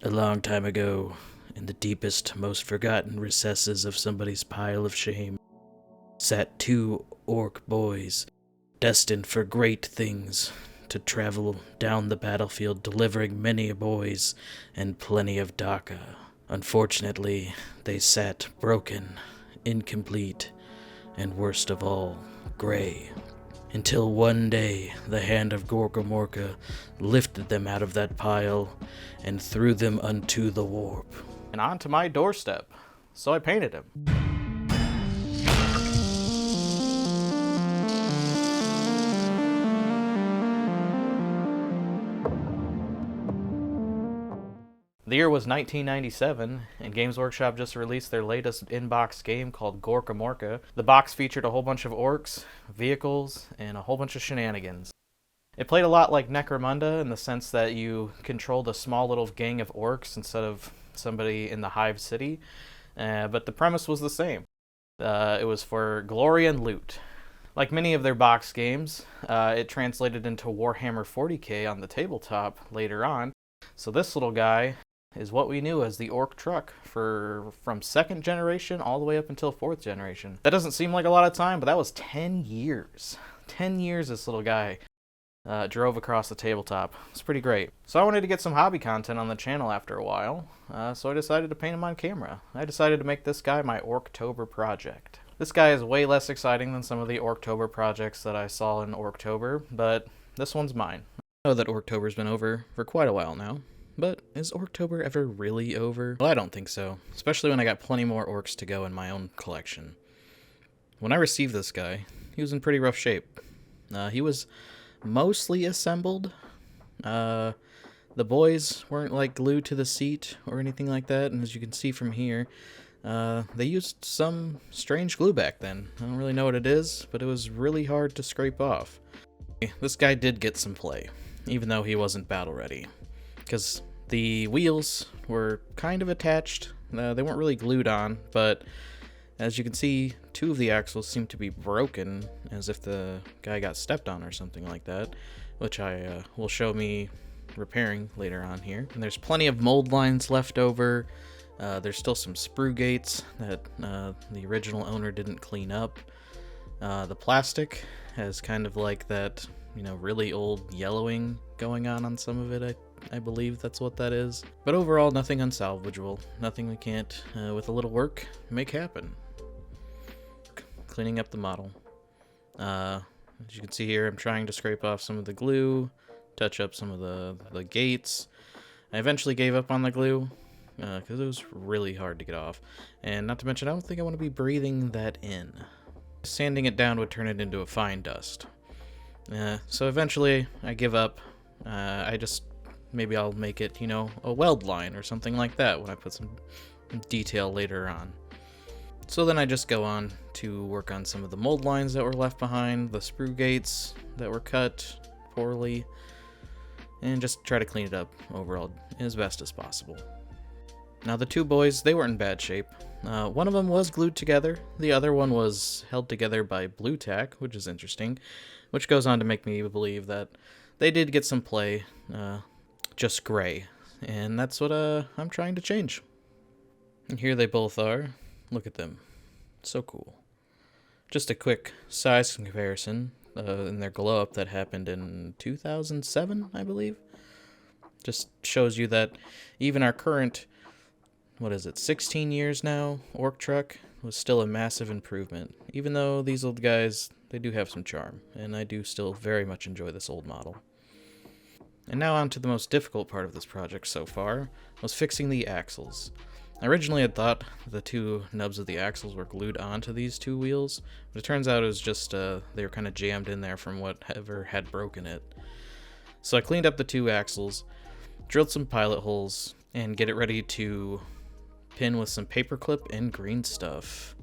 A long time ago, in the deepest, most forgotten recesses of somebody's pile of shame, sat two orc boys, destined for great things, to travel down the battlefield delivering many boys and plenty of daca. Unfortunately, they sat broken, incomplete, and worst of all, gray. Until one day, the hand of Gorkamorka lifted them out of that pile and threw them unto the warp. And onto my doorstep. So I painted him. The year was 1997, and Games Workshop just released their latest in-box game called Gorkamorka. The box featured a whole bunch of orcs, vehicles, and a whole bunch of shenanigans. It played a lot like Necromunda in the sense that you controlled a small little gang of orcs instead of somebody in the hive city, but the premise was the same. It was for glory and loot. Like many of their box games, it translated into Warhammer 40k on the tabletop later on, so this little guy is what we knew as the Ork Trukk from 2nd generation all the way up until 4th generation. That doesn't seem like a lot of time, but that was 10 years. 10 years this little guy drove across the tabletop. It's pretty great. So I wanted to get some hobby content on the channel after a while, so I decided to paint him on camera. I decided to make this guy my Orktober project. This guy is way less exciting than some of the Orktober projects that I saw in Orktober, but this one's mine. I know that Orktober's been over for quite a while now. But is Orktober ever really over? Well, I don't think so, especially when I got plenty more orcs to go in my own collection. When I received this guy, he was in pretty rough shape. He was mostly assembled. The boys weren't like glued to the seat or anything like that, and as you can see from here, they used some strange glue back then. I don't really know what it is, but it was really hard to scrape off. This guy did get some play, even though he wasn't battle ready, because the wheels were kind of attached. They weren't really glued on, but as you can see, 2 of the axles seem to be broken, as if the guy got stepped on or something like that, which I will show me repairing later on here. And there's plenty of mold lines left over. There's still some sprue gates that the original owner didn't clean up. The plastic has kind of like that, really old yellowing going on some of it. I believe that's what that is. But overall, nothing unsalvageable. Nothing we can't, with a little work, make happen. Cleaning up the model. As you can see here, I'm trying to scrape off some of the glue, touch up some of the gates. I eventually gave up on the glue, because it was really hard to get off. And not to mention, I don't think I want to be breathing that in. Sanding it down would turn it into a fine dust. So eventually, I give up. Maybe I'll make it, a weld line or something like that when I put some detail later on. So then I just go on to work on some of the mold lines that were left behind, the sprue gates that were cut poorly, and just try to clean it up overall as best as possible. Now the 2 boys, they weren't in bad shape. One of them was glued together, the other one was held together by blue tack, which is interesting, which goes on to make me believe that they did get some play, just gray, and that's what I'm trying to change. And here they both are. Look at them. So cool. Just a quick size comparison in their glow up that happened in 2007, I believe. Just shows you that even our current, 16 years now, Ork Trukk was still a massive improvement. Even though these old guys, they do have some charm, and I do still very much enjoy this old model. And now on to the most difficult part of this project so far, was fixing the axles. I originally had thought the 2 nubs of the axles were glued onto these 2 wheels, but it turns out it was just they were kind of jammed in there from whatever had broken it. So I cleaned up the 2 axles, drilled some pilot holes, and get it ready to pin with some paperclip and green stuff.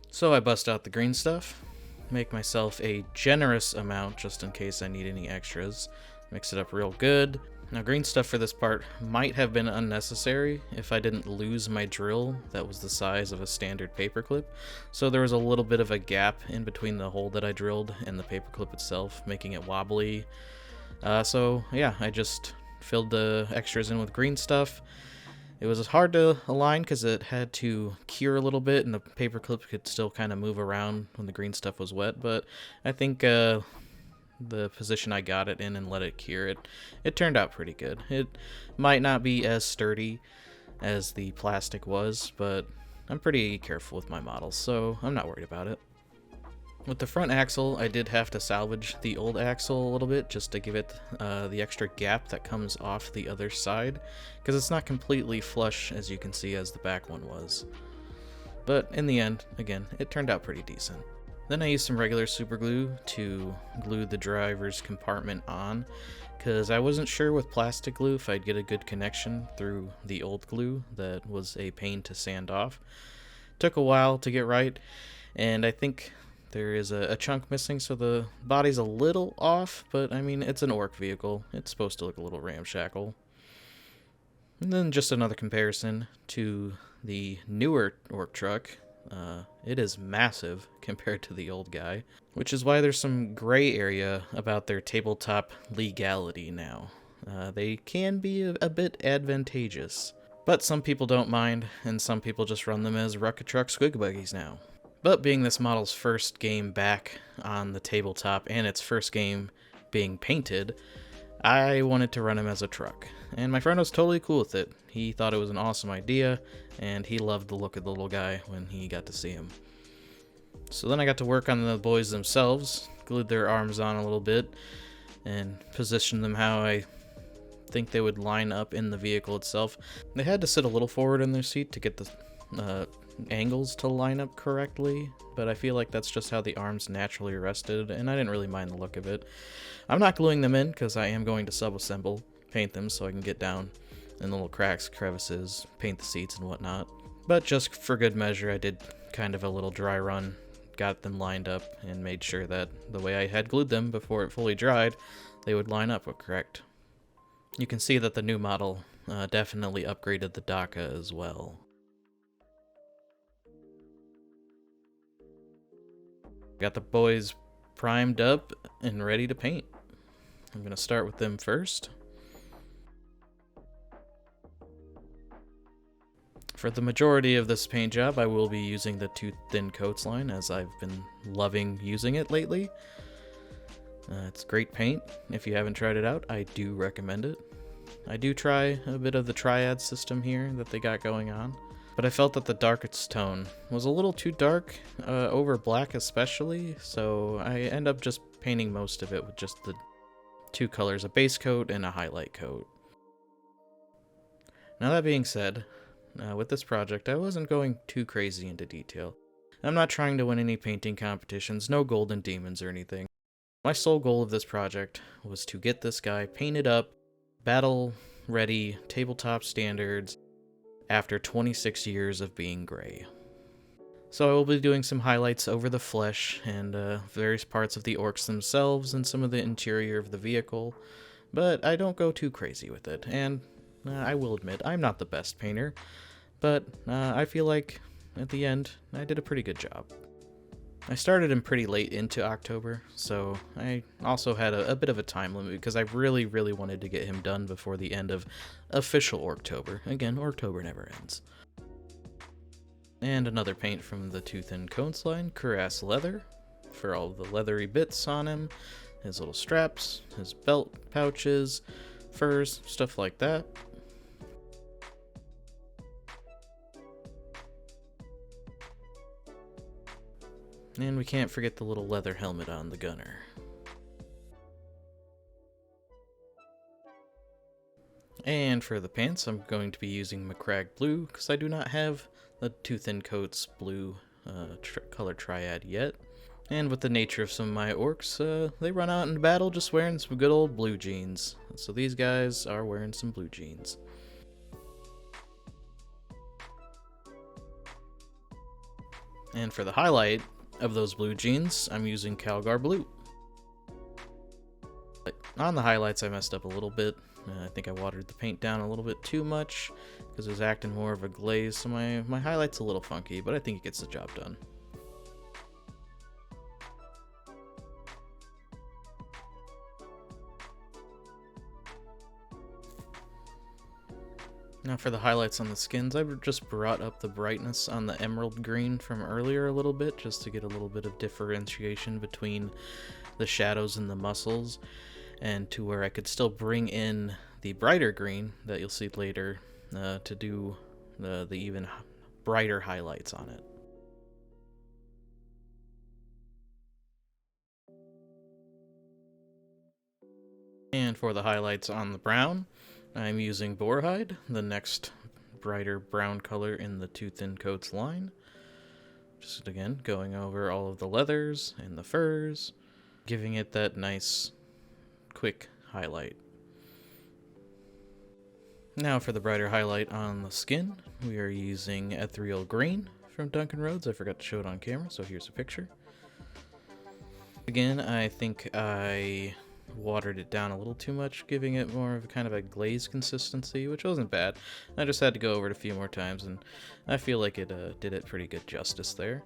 So I bust out the green stuff, make myself a generous amount just in case I need any extras. Mix it up real good. Now green stuff for this part might have been unnecessary if I didn't lose my drill that was the size of a standard paperclip. So there was a little bit of a gap in between the hole that I drilled and the paperclip itself, making it wobbly. So yeah, I just filled the extras in with green stuff It was hard to align because it had to cure a little bit and the paper clip could still kind of move around when the green stuff was wet, but I think the position I got it in and let it cure it turned out pretty good. It might not be as sturdy as the plastic was, but I'm pretty careful with my models, so I'm not worried about it. With the front axle, I did have to salvage the old axle a little bit just to give it the extra gap that comes off the other side, because it's not completely flush, as you can see, as the back one was. But in the end, again, it turned out pretty decent. Then I used some regular super glue to glue the driver's compartment on, because I wasn't sure with plastic glue if I'd get a good connection through the old glue that was a pain to sand off. Took a while to get right, and I think there is a chunk missing, so the body's a little off, but I mean, it's an Ork vehicle. It's supposed to look a little ramshackle. And then just another comparison to the newer Ork Trukk. It is massive compared to the old guy, which is why there's some gray area about their tabletop legality now. They can be a bit advantageous, but some people don't mind, and some people just run them as Rucka Truck Squig Buggies now. But being this model's first game back on the tabletop and its first game being painted, I wanted to run him as a truck. And my friend was totally cool with it. He thought it was an awesome idea, and he loved the look of the little guy when he got to see him. So then I got to work on the boys themselves, glued their arms on a little bit, and positioned them how I think they would line up in the vehicle itself. They had to sit a little forward in their seat to get the angles to line up correctly, but I feel like that's just how the arms naturally rested, and I didn't really mind the look of it. I'm not gluing them in because I am going to sub-assemble, paint them so I can get down in little cracks, crevices, paint the seats and whatnot. But just for good measure, I did kind of a little dry run, got them lined up, and made sure that the way I had glued them before it fully dried, they would line up correct. You can see that the new model definitely upgraded the DACA as well. Got the boys primed up and ready to paint. I'm going to start with them first. For the majority of this paint job, I will be using the Too Thin Coats line, as I've been loving using it lately. It's great paint. If you haven't tried it out, I do recommend it. I do try a bit of the triad system here that they got going on, but I felt that the darkest tone was a little too dark, over black especially, so I end up just painting most of it with just the two colors, a base coat and a highlight coat. Now that being said, with this project, I wasn't going too crazy into detail. I'm not trying to win any painting competitions, no golden demons or anything. My sole goal of this project was to get this guy painted up, battle ready, tabletop standards, after 26 years of being gray. So I will be doing some highlights over the flesh and various parts of the orcs themselves and some of the interior of the vehicle, but I don't go too crazy with it, and I will admit I'm not the best painter, but I feel like at the end I did a pretty good job. I started him pretty late into October, so I also had a bit of a time limit because I really wanted to get him done before the end of official Orktober. Again, Orktober never ends. And another paint from the Too Thin Coats line, Cuirass Leather, for all the leathery bits on him, his little straps, his belt pouches, furs, stuff like that. And we can't forget the little leather helmet on the gunner. And for the pants, I'm going to be using McCrag Blue, because I do not have the Too Thin Coats blue color triad yet. And with the nature of some of my orcs, they run out into battle just wearing some good old blue jeans. So these guys are wearing some blue jeans. And for the highlight of those blue jeans, I'm using Calgar Blue. But on the highlights, I messed up a little bit. I think I watered the paint down a little bit too much because it was acting more of a glaze, so my highlight's a little funky, but I think it gets the job done. Now for the highlights on the skins, I just brought up the brightness on the emerald green from earlier a little bit, just to get a little bit of differentiation between the shadows and the muscles, and to where I could still bring in the brighter green that you'll see later to do the even brighter highlights on it. And for the highlights on the brown, I'm using boarhide, the next brighter brown color in the Too Thin Coats line. Just again, going over all of the leathers and the furs, giving it that nice, quick highlight. Now for the brighter highlight on the skin, we are using Ethereal Green from Duncan Rhodes. I forgot to show it on camera, so here's a picture. Again, I think I watered it down a little too much, giving it more of kind of a glaze consistency, which wasn't bad. I just had to go over it a few more times, and I feel like it did it pretty good justice there.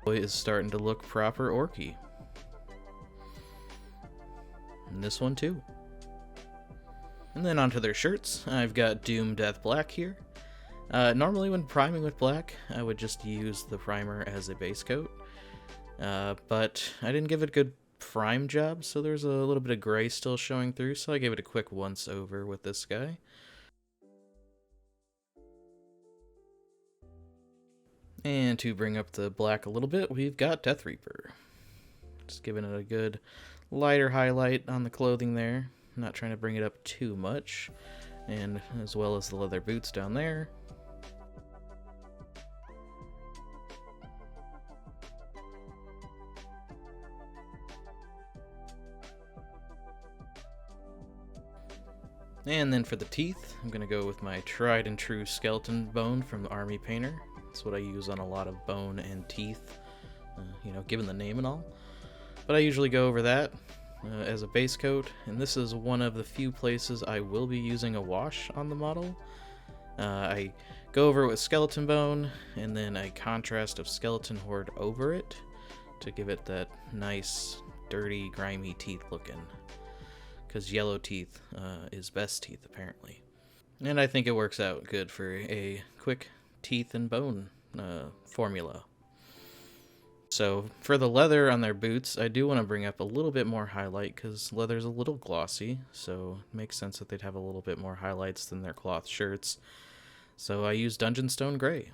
Boy is starting to look proper orky. And this one too. And then onto their shirts, I've got Doom Death Black here. Normally when priming with black, I would just use the primer as a base coat, but I didn't give it a good prime job, so there's a little bit of gray still showing through, so I gave it a quick once over with this guy. And to bring up the black a little bit, we've got Death Reaper. Just giving it a good lighter highlight on the clothing there, not trying to bring it up too much, and as well as the leather boots down there. And then for the teeth, I'm going to go with my tried and true skeleton bone from the Army Painter. That's what I use on a lot of bone and teeth, you know, given the name and all. But I usually go over that as a base coat, and this is one of the few places I will be using a wash on the model. I go over it with skeleton bone, and then a contrast of skeleton horde over it to give it that nice, dirty, grimy teeth looking. Because yellow teeth is best teeth, apparently. And I think it works out good for a quick teeth and bone formula. So for the leather on their boots, I do want to bring up a little bit more highlight because leather's a little glossy, so it makes sense that they'd have a little bit more highlights than their cloth shirts. So I use Dungeonstone Gray.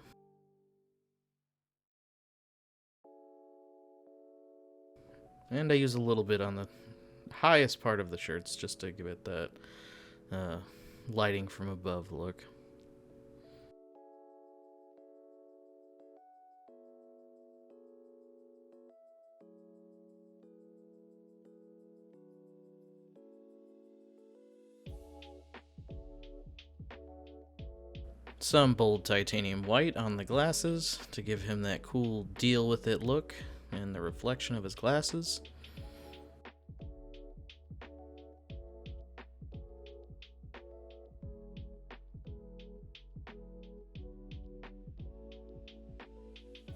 And I use a little bit on the highest part of the shirts just to give it that lighting from above look. Some bold titanium white on the glasses to give him that cool deal with it look and the reflection of his glasses.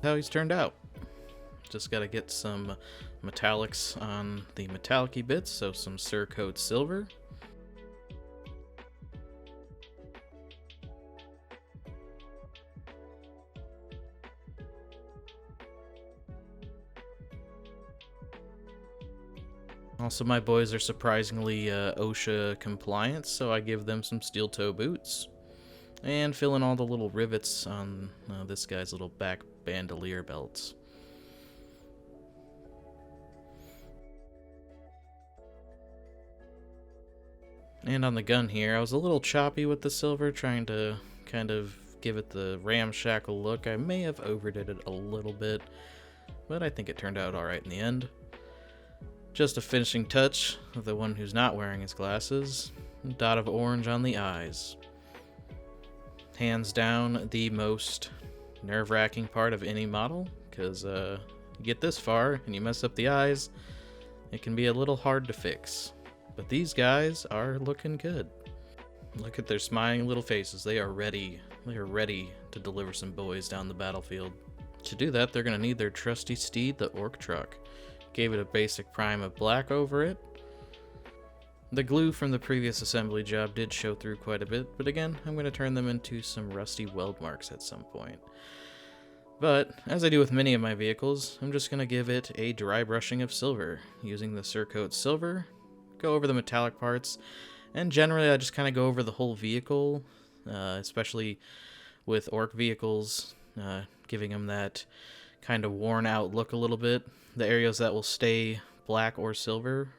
How he's turned out. Just got to get some metallics on the metallic-y bits, so some Cerakote silver. Also, my boys are surprisingly OSHA compliant, so I give them some steel toe boots. And fill in all the little rivets on this guy's little back bandolier belts. And on the gun here, I was a little choppy with the silver, trying to kind of give it the ramshackle look. I may have overdid it a little bit, but I think it turned out alright in the end. Just a finishing touch of the one who's not wearing his glasses. A dot of orange on the eyes. Hands down the most nerve-wracking part of any model, because you get this far and you mess up the eyes, it can be a little hard to fix. But these guys are looking good. Look at their smiling little faces. They are ready. They are ready to deliver some boys down the battlefield. To do that, they're going to need their trusty steed, the Ork Trukk. Gave it a basic prime of black over it, The glue from the previous assembly job did show through quite a bit, but again, I'm going to turn them into some rusty weld marks at some point. But, as I do with many of my vehicles, I'm just going to give it a dry brushing of silver, using the Surcoat Silver, go over the metallic parts, and generally I just kind of go over the whole vehicle, especially with Ork vehicles, giving them that kind of worn out look a little bit. The areas that will stay black or silver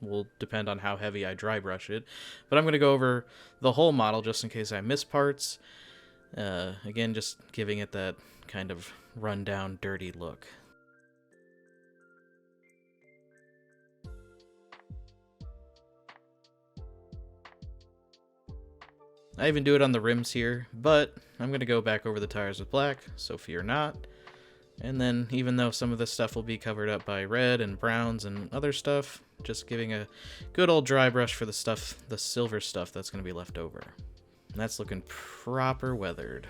will depend on how heavy I dry brush it, but I'm going to go over the whole model just in case I miss parts. Again, just giving it that kind of run-down, dirty look. I even do it on the rims here, but I'm going to go back over the tires with black, so fear not. And then, even though some of this stuff will be covered up by red and browns and other stuff, just giving a good old dry brush for the silver stuff that's going to be left over. And that's looking proper weathered.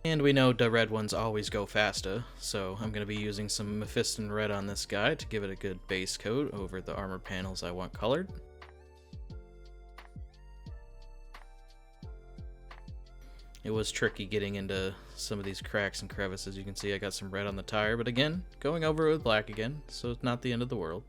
And we know the red ones always go faster, so I'm going to be using some Mephiston red on this guy to give it a good base coat over the armor panels I want colored. It was tricky getting into some of these cracks and crevices. You can see I got some red on the tire, but again, going over it with black again, so it's not the end of the world.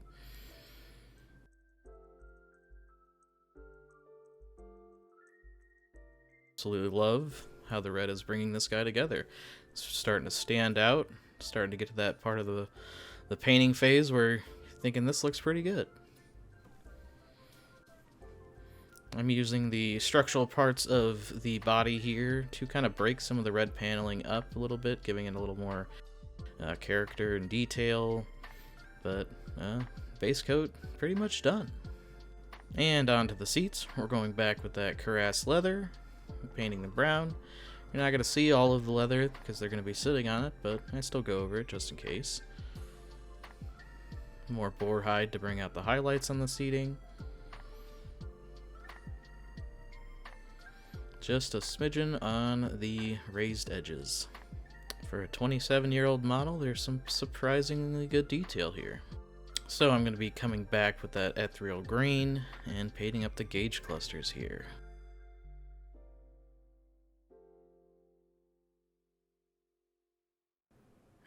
Absolutely love how the red is bringing this guy together. It's starting to stand out, starting to get to that part of the painting phase where you're thinking this looks pretty good. I'm using the structural parts of the body here to kind of break some of the red paneling up a little bit, giving it a little more character and detail, but base coat pretty much done. And onto the seats. We're going back with that cuirass leather, painting them brown. You're not going to see all of the leather because they're going to be sitting on it, but I still go over it just in case. More boar hide to bring out the highlights on the seating. Just a smidgen on the raised edges. For a 27-year-old model, there's some surprisingly good detail here. So I'm going to be coming back with that ethereal green and painting up the gauge clusters here.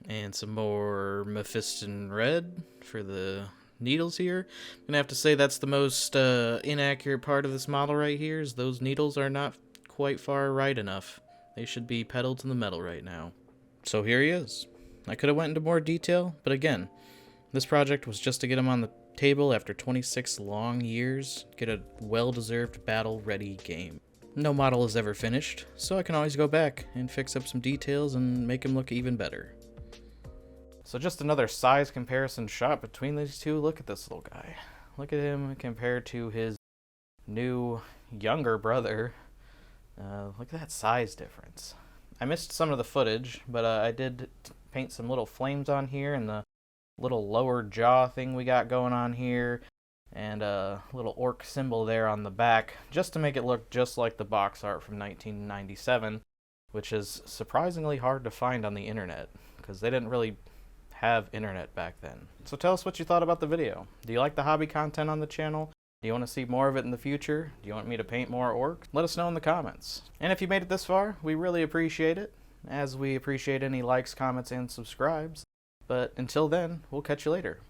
And some more Mephiston red for the needles here. I'm gonna have to say that's the most inaccurate part of this model right here, is those needles are not quite far right enough. They should be pedal to the metal right now. So here he is. I could have went into more detail, but again, this project was just to get him on the table after 26 long years, get a well-deserved battle-ready game. No model is ever finished, so I can always go back and fix up some details and make him look even better. So just another size comparison shot between these two. Look at this little guy. Look at him compared to his new, younger brother. Look at that size difference. I missed some of the footage, but I did paint some little flames on here and the little lower jaw thing we got going on here, and a little orc symbol there on the back, just to make it look just like the box art from 1997, which is surprisingly hard to find on the internet, because they didn't really have internet back then. So tell us what you thought about the video. Do you like the hobby content on the channel? Do you want to see more of it in the future? Do you want me to paint more orc? Let us know in the comments. And if you made it this far, we really appreciate it, as we appreciate any likes, comments, and subscribes. But until then, we'll catch you later.